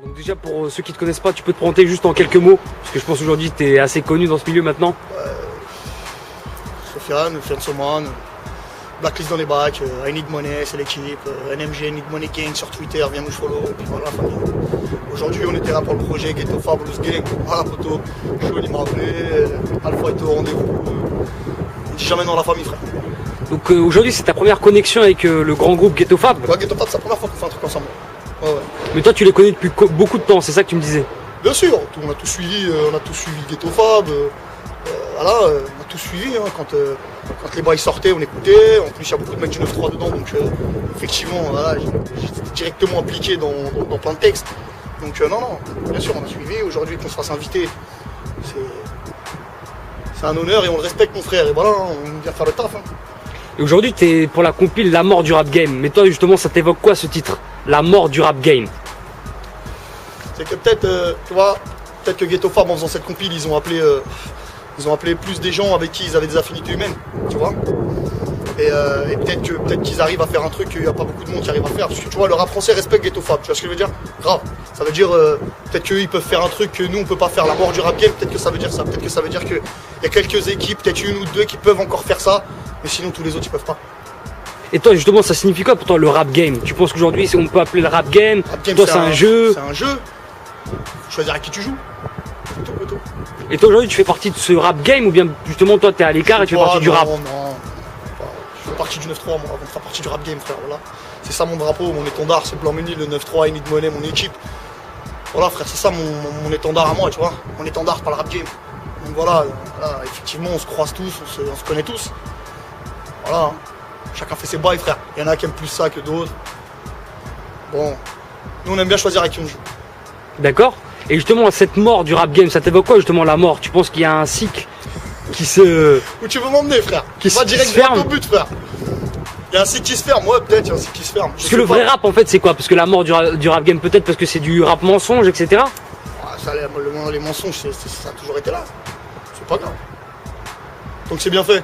Donc déjà pour ceux qui te connaissent pas, tu peux te présenter juste en quelques mots, parce que je pense aujourd'hui tu es assez connu dans ce milieu maintenant. Sofiane Soman, Blacklist dans les bacs, I Need Money, c'est l'équipe, NMG, Need Money Gang sur Twitter, viens nous follow, et puis voilà. Aujourd'hui on était là pour le projet Ghetto Fabulous Gang, voilà poto, Chaud il m'a appelé, Alpha était au rendez-vous, il dit jamais dans la famille frère. Donc aujourd'hui c'est ta première connexion avec le grand groupe Ghetto Fab. Ouais, Ghetto Fab c'est la première fois qu'on fait un truc ensemble. Ouais. Mais toi tu les connais depuis beaucoup de temps, c'est ça que tu me disais? Bien sûr, on a tout suivi Ghetto Fab, voilà, on a tout suivi, hein, quand les bails sortaient on écoutait, en plus il y a beaucoup de mecs du 9-3 dedans, donc effectivement voilà, j'étais directement impliqué dans plein de textes. Donc non, bien sûr on a suivi, aujourd'hui qu'on se fasse inviter, c'est un honneur et on le respecte mon frère, et voilà, on vient faire le taf. Hein. Et aujourd'hui tu es pour la compile La mort du rap game, mais toi justement ça t'évoque quoi ce titre? La mort du rap game. C'est que peut-être, tu vois, peut-être que Ghetto Fab en faisant cette compile ils ont appelé plus des gens avec qui ils avaient des affinités humaines, tu vois. Et peut-être qu'ils arrivent à faire un truc qu'il n'y a pas beaucoup de monde qui arrive à faire. Parce que tu vois, le rap français respecte Ghetto Fab, tu vois ce que je veux dire? Grave. Ça veut dire, peut-être qu'eux ils peuvent faire un truc que nous on peut pas faire, la mort du rap game, peut-être que ça veut dire ça. Peut-être que ça veut dire qu'il y a quelques équipes, peut-être une ou deux qui peuvent encore faire ça, mais sinon tous les autres ils peuvent pas. Et toi justement ça signifie quoi pour toi le rap game? Tu penses qu'aujourd'hui on peut appeler le rap game? Toi c'est un jeu? C'est un jeu. Faut choisir à qui tu joues. C'est tout. Et toi aujourd'hui tu fais partie de ce rap game ou bien justement toi t'es à l'écart et tu fais partie du rap? Non. Je fais partie du 9-3 moi avant de faire partie du rap game frère, voilà. C'est ça mon drapeau, mon étendard, c'est Blanc-Ménil, le 9-3, I Need Money, mon équipe. Voilà frère, c'est ça mon étendard à moi, tu vois. Mon étendard par le rap game. Donc voilà, effectivement on se croise tous, on se connaît tous. Voilà. Chacun fait ses bails frère. Il y en a qui aiment plus ça que d'autres. Bon. Nous on aime bien choisir à qui on joue. D'accord. Et justement, cette mort du rap game, ça t'évoque quoi justement la mort? Tu penses qu'il y a un cycle qui se... Où tu veux m'emmener frère? Qui va direct vers au but frère. Il y a un cycle qui se ferme, ouais peut-être il y a un cycle qui se ferme. Parce que le vrai rap en fait c'est quoi? Parce que la mort du rap game peut-être parce que c'est du rap mensonge, etc. Les mensonges, ça a toujours été là. C'est pas grave. Donc c'est bien fait.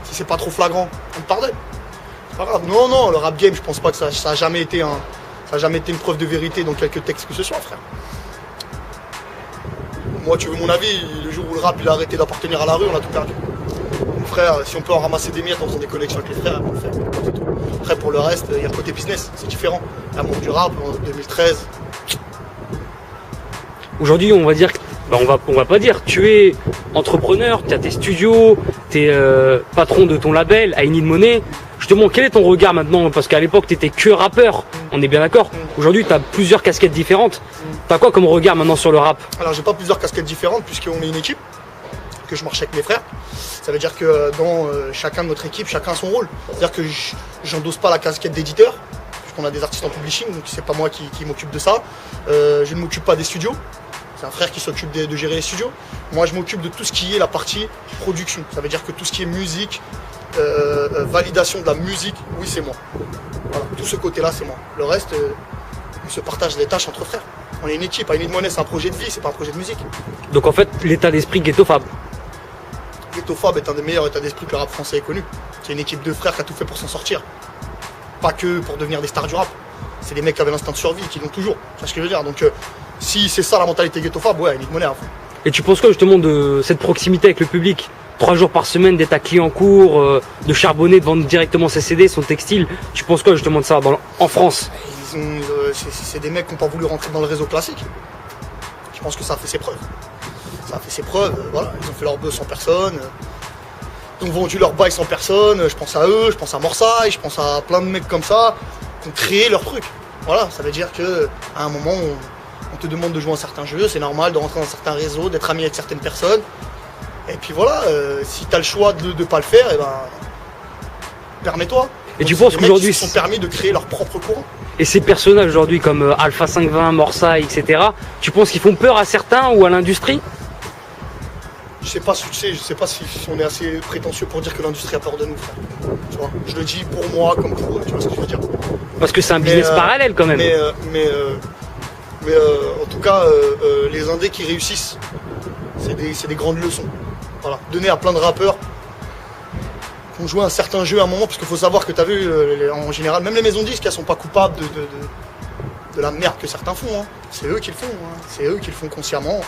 Si c'est pas trop flagrant, on te pardonne. C'est pas grave. Non, le rap game, je pense pas que ça a jamais été une preuve de vérité dans quelques textes que ce soit, frère. Moi, tu veux mon avis, le jour où le rap il a arrêté d'appartenir à la rue, on a tout perdu. Mon frère, si on peut en ramasser des miettes en faisant des connexions avec les frères, on le fait. C'est tout. Après, pour le reste, il y a le côté business, c'est différent. L'amour du rap en 2013. Aujourd'hui, on va dire, on va pas dire, tu es entrepreneur, tu as tes studios, tu es patron de ton label, I Need Money. Justement, quel est ton regard maintenant? Parce qu'à l'époque, tu étais que rappeur, on est bien d'accord. Aujourd'hui, tu as plusieurs casquettes différentes. Tu as quoi comme regard maintenant sur le rap? Alors, j'ai pas plusieurs casquettes différentes puisqu'on est une équipe, que je marche avec mes frères. Ça veut dire que dans chacun de notre équipe, chacun a son rôle. C'est-à-dire que j'endosse pas la casquette d'éditeur, puisqu'on a des artistes en publishing, donc c'est pas moi qui m'occupe de ça. Je ne m'occupe pas des studios. C'est un frère qui s'occupe de gérer les studios. Moi, je m'occupe de tout ce qui est la partie production. Ça veut dire que tout ce qui est musique, validation de la musique, oui, c'est moi. Voilà, tout ce côté-là, c'est moi. Le reste, on se partage les tâches entre frères. On est une équipe. I Need Money, c'est un projet de vie, c'est pas un projet de musique. Donc en fait, l'état d'esprit Ghetto Fab. Ghetto Fab est un des meilleurs états d'esprit que le rap français ait connu. C'est une équipe de frères qui a tout fait pour s'en sortir. Pas que pour devenir des stars du rap. C'est des mecs qui avaient l'instinct de survie, qui l'ont toujours. C'est ce que je veux dire. Donc si c'est ça la mentalité Ghetto Fab, ouais, I Need Money à fond. Et tu penses quoi justement de cette proximité avec le public? 3 jours par semaine d'être à Clignancourt, de charbonner, de vendre directement ses CD, son textile. Tu penses quoi justement de ça en France? C'est des mecs qui n'ont pas voulu rentrer dans le réseau classique. Je pense que ça a fait ses preuves. Ça a fait ses preuves, voilà. Ils ont fait leur buzz sans personne. Ils ont vendu leur bail sans personne. Je pense à eux, je pense à Morsaille, je pense à plein de mecs comme ça qui ont créé leur truc. Voilà, ça veut dire qu'à un moment, on te demande de jouer à un certain jeu, c'est normal de rentrer dans un certain réseau, d'être ami avec certaines personnes. Et puis voilà, si tu as le choix de ne pas le faire, et ben permets-toi. Et tu penses qu'aujourd'hui ils se sont permis de créer leur propre courant. Et ces personnages aujourd'hui comme Alpha 520, Morsaille, etc. Tu penses qu'ils font peur à certains ou à l'industrie? Je sais pas si on est assez prétentieux pour dire que l'industrie a peur de nous, frère. Tu vois, je le dis pour moi comme pour eux, tu vois ce que je veux dire. Parce que c'est un business parallèle quand même. Mais en tout cas, les indés qui réussissent, c'est des grandes leçons. Voilà, donner à plein de rappeurs qui ont joué un certain jeu à un moment, parce qu'il faut savoir que tu as vu, en général, même les maisons de disques, elles sont pas coupables de la merde que certains font. Hein. C'est eux qui le font. Hein. C'est eux qui le font consciemment.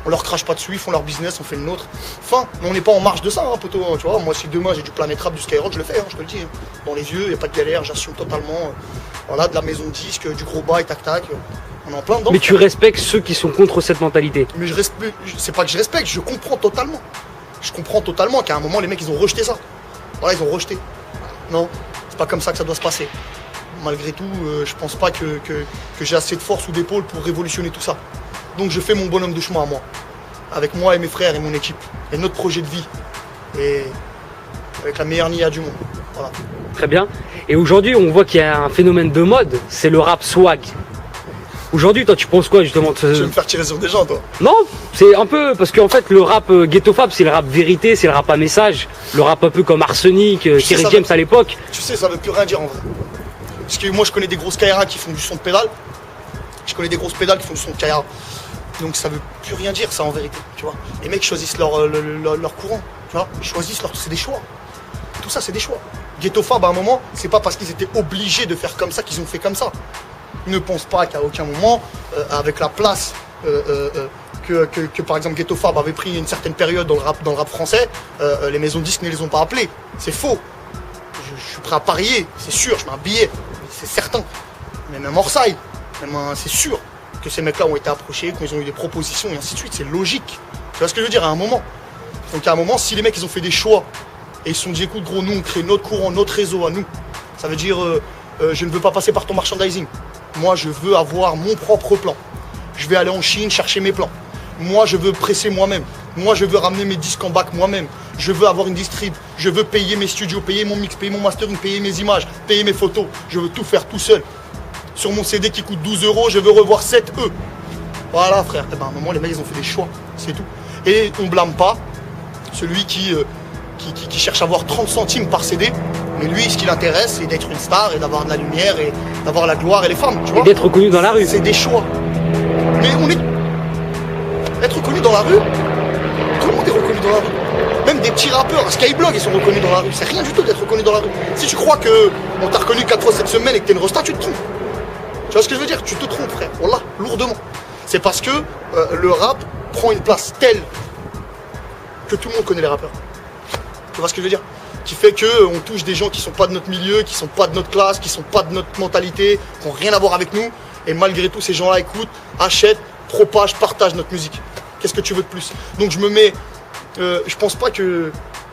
On leur crache pas dessus, ils font leur business, on fait le nôtre. Enfin, mais on n'est pas en marge de ça, hein, poteau. Hein, tu vois, moi, si demain j'ai du Planet Rap, du Skyrock, je le fais, hein, je te le dis. Hein. Dans les yeux, il n'y a pas de galère, j'assume totalement. Voilà, de la maison de disque, du gros bail, tac tac. On est en plein dedans. Mais tu respectes ceux qui sont contre cette mentalité. Mais c'est pas que je respecte, je comprends totalement. Je comprends totalement qu'à un moment, les mecs, ils ont rejeté ça. Voilà, ils ont rejeté. Non, c'est pas comme ça que ça doit se passer. Malgré tout, je pense pas que j'ai assez de force ou d'épaule pour révolutionner tout ça. Donc je fais mon bonhomme de chemin à moi. Avec moi et mes frères et mon équipe. Et notre projet de vie. Et avec la meilleure nia du monde. Voilà. Très bien. Et aujourd'hui, on voit qu'il y a un phénomène de mode, c'est le rap swag. Aujourd'hui, toi, tu penses quoi justement de ce... Tu veux me faire tirer sur des gens, toi? Non, c'est un peu, parce qu'en fait, le rap Ghetto Fab, c'est le rap vérité, c'est le rap à message. Le rap un peu comme Arsenic, Thierry James à l'époque. Tu sais, ça veut plus rien dire en vrai. Parce que moi, je connais des grosses Kaira qui font du son de pédale. Je connais des grosses pédales qui font du son de Kaira. Donc ça veut plus rien dire, ça, en vérité. Tu vois, les mecs choisissent leur courant. Tu vois, ils choisissent c'est des choix. Tout ça, c'est des choix. Ghetto Fab, à un moment, c'est pas parce qu'ils étaient obligés de faire comme ça qu'ils ont fait comme ça. Ils ne pensent pas qu'à aucun moment, avec la place que par exemple Ghetto Fab avait pris une certaine période dans le rap français, les maisons de disques ne les ont pas appelés. C'est faux. Je suis prêt à parier, c'est sûr, je mets un billet, c'est certain. Mais même Orsay, c'est sûr que ces mecs-là ont été approchés, qu'ils ont eu des propositions et ainsi de suite. C'est logique. Tu vois ce que je veux dire à un moment. Donc à un moment, si les mecs ils ont fait des choix et ils se sont dit écoute gros, nous on crée notre courant, notre réseau à nous, ça veut dire je ne veux pas passer par ton merchandising. Moi, je veux avoir mon propre plan. Je vais aller en Chine chercher mes plans. Moi, je veux presser moi-même. Moi, je veux ramener mes disques en bac moi-même. Je veux avoir une distrib. Je veux payer mes studios, payer mon mix, payer mon mastering, payer mes images, payer mes photos. Je veux tout faire tout seul. Sur mon CD qui coûte 12 €, je veux revoir 7 E. Voilà, frère. Et ben, à un moment, les mecs, ils ont fait des choix. C'est tout. Et on blâme pas celui qui cherche à avoir 30 centimes par CD. Mais lui, ce qui l'intéresse, c'est d'être une star et d'avoir de la lumière et d'avoir la gloire et les femmes, tu vois. Et d'être reconnu dans la rue. C'est des choix. Mais être reconnu dans la rue, tout le monde est reconnu dans la rue. Même des petits rappeurs, Skyblog, ils sont reconnus dans la rue. C'est rien du tout d'être reconnu dans la rue. Si tu crois qu'on t'a reconnu 4 fois cette semaine et que t'es une rosta, tu te trompes. Tu vois ce que je veux dire? Tu te trompes, frère. Voilà, lourdement. C'est parce que le rap prend une place telle que tout le monde connaît les rappeurs. Tu vois ce que je veux dire? Qui fait qu'on touche des gens qui sont pas de notre milieu, qui sont pas de notre classe, qui sont pas de notre mentalité, qui n'ont rien à voir avec nous. Et malgré tout, ces gens-là écoutent, achètent, propagent, partagent notre musique. Qu'est-ce que tu veux de plus? Donc je me mets... je pense pas que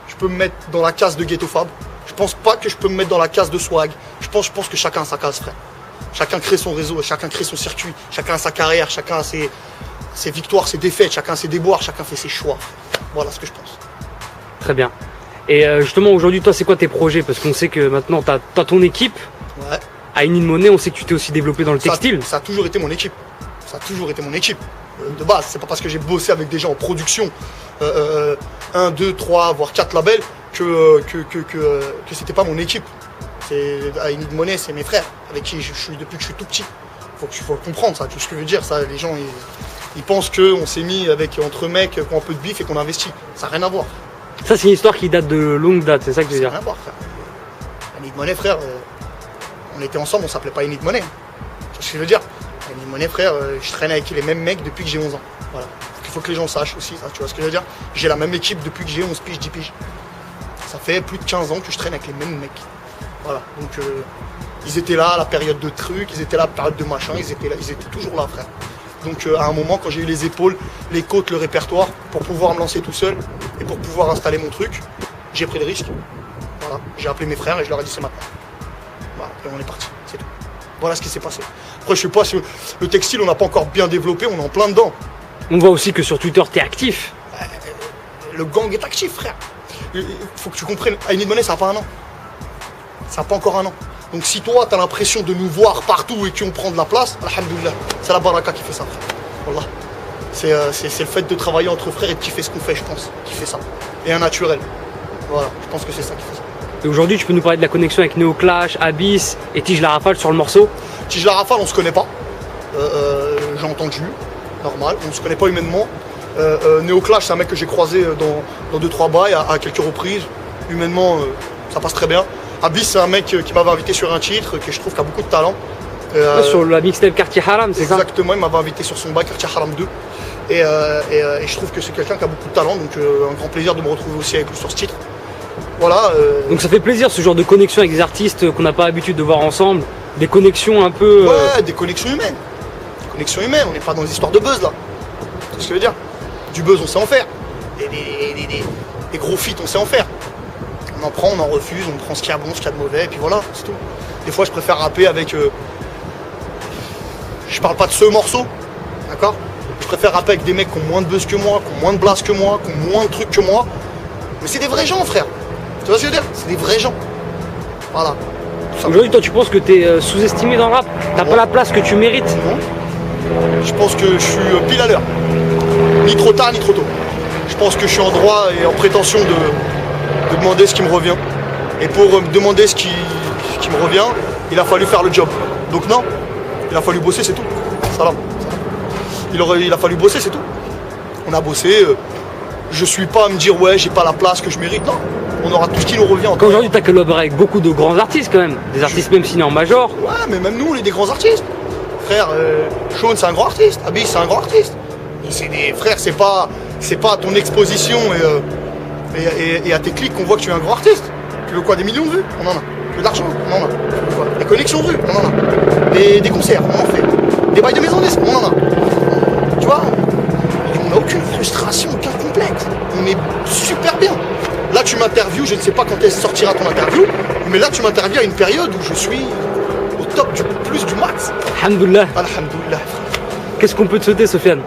je peux me mettre dans la case de Ghetto Fab. Je pense pas que je peux me mettre dans la case de Swag. Je pense que chacun a sa case, frère. Chacun crée son réseau, chacun crée son circuit, chacun a sa carrière, chacun a ses victoires, ses défaites, chacun a ses déboires, chacun fait ses choix. Voilà ce que je pense. Très bien. Et justement, aujourd'hui, toi, c'est quoi tes projets? Parce qu'on sait que maintenant, tu as ton équipe. Ouais. À Inid Money, on sait que tu t'es aussi développé dans le textile. Ça a toujours été mon équipe. Ça a toujours été mon équipe. De base, c'est pas parce que j'ai bossé avec des gens en production, 1, 2, 3, voire 4 labels, que c'était pas mon équipe. À Inid Money, c'est mes frères, avec qui je suis depuis que je suis tout petit. Faut comprendre ça, tu vois ce que je veux dire. Ça, les gens, ils pensent qu'on s'est mis entre mecs qui ont un peu de bif et qu'on investit. Ça n'a rien à voir. Ça, c'est une histoire qui date de longue date, c'est ça que je veux dire. Ça n'a rien à voir, frère. Inid Money, frère, on était ensemble, on s'appelait pas Inid Money. Tu vois ce que je veux dire. Inid Money, frère, je traîne avec les mêmes mecs depuis que j'ai 11 ans. Voilà. Il faut que les gens sachent aussi, ça, tu vois ce que je veux dire. J'ai la même équipe depuis que j'ai 11 piges, 10 piges. Ça fait plus de 15 ans que je traîne avec les mêmes mecs. Voilà. Donc, ils étaient là à la période de trucs, ils étaient là à la période de machin, ils étaient toujours là, frère. Donc à un moment, quand j'ai eu les épaules, les côtes, le répertoire, pour pouvoir me lancer tout seul et pour pouvoir installer mon truc, j'ai pris le risque. Voilà. J'ai appelé mes frères et je leur ai dit c'est maintenant. Voilà. Et on est parti, c'est tout. Voilà ce qui s'est passé. Après, je sais pas si le textile, on n'a pas encore bien développé, on est en plein dedans. On voit aussi que sur Twitter, tu es actif. Le gang est actif, frère. Il faut que tu comprennes, Inid Money, ça n'a pas un an. Ça n'a pas encore un an. Donc si toi, tu as l'impression de nous voir partout et qu'on prend de la place, alhamdoulilah, c'est la baraka qui fait ça, frère. Voilà. C'est le fait de travailler entre frères et de kiffer ce qu'on fait, je pense, qui fait ça. Et un naturel. Voilà, je pense que c'est ça qui fait ça. Et aujourd'hui, tu peux nous parler de la connexion avec Neo Clash, Abyss et Tige la Rafale sur le morceau? Tige la Rafale, on se connaît pas. J'ai entendu, normal, on se connaît pas humainement. Neo Clash, c'est un mec que j'ai croisé dans 2-3 bails à quelques reprises. Humainement, ça passe très bien. Abyss, c'est un mec qui m'avait invité sur un titre, que je trouve qui a beaucoup de talent. Sur la mixtape Quartier Haram, c'est ça? Exactement, il m'avait invité sur son bac, Quartier Haram 2. Et je trouve que c'est quelqu'un qui a beaucoup de talent, donc un grand plaisir de me retrouver aussi avec lui sur ce titre. Voilà. Donc ça fait plaisir ce genre de connexion avec des artistes qu'on n'a pas l'habitude de voir ensemble, des connexions un peu... Ouais, des connexions humaines. Des connexions humaines, on n'est pas dans des histoires de buzz là. C'est ce que je veux dire. Du buzz, on sait en faire. Des gros feats, on sait en faire. On en prend, on en refuse, on prend ce qu'il y a bon, ce qu'il y a de mauvais, et puis voilà, c'est tout. Des fois, je préfère rapper avec... Je parle pas de ce morceau, d'accord? Je préfère rapper avec des mecs qui ont moins de buzz que moi, qui ont moins de blast que moi, qui ont moins de trucs que moi. Mais c'est des vrais gens, frère. Tu vois ce que je veux dire? C'est des vrais gens. Voilà. Aujourd'hui, toi, tu penses que t'es sous-estimé dans le rap? T'as pas la place que tu mérites? Non. Je pense que je suis pile à l'heure. Ni trop tard, ni trop tôt. Je pense que je suis en droit et en prétention de demander ce qui me revient. Et pour me demander ce qui me revient, il a fallu faire le job. Donc non, il a fallu bosser, c'est tout. Salam. Il a fallu bosser, c'est tout. On a bossé. Je suis pas à me dire ouais, j'ai pas la place que je mérite. Non, on aura tout ce qui nous revient. Quand aujourd'hui, t'as collaboré avec beaucoup de grands artistes quand même. Des artistes même signés en major. Ouais, mais même nous, on est des grands artistes. Frère, Sean, c'est un grand artiste. Abyss, c'est un grand artiste. C'est des frères, c'est pas à ton exposition et à tes clics qu'on voit que tu es un grand artiste. Tu veux quoi? Des millions de vues? On en a. Tu veux de l'argent? On en a. Tu veux quoi? Des connexions de vues? On en a. Des concerts? On en fait. Des bails de maison de disques? On en a. Tu vois? On n'a aucune frustration, aucun complexe. On est super bien. Là, tu m'interviews, je ne sais pas quand elle sortira ton interview, mais là, tu m'interviews à une période où je suis au top du plus du max. Alhamdoulilah. Alhamdoulilah. Qu'est-ce qu'on peut te souhaiter, Sofiane?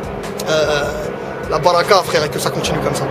La baraka, frère, et que ça continue comme ça.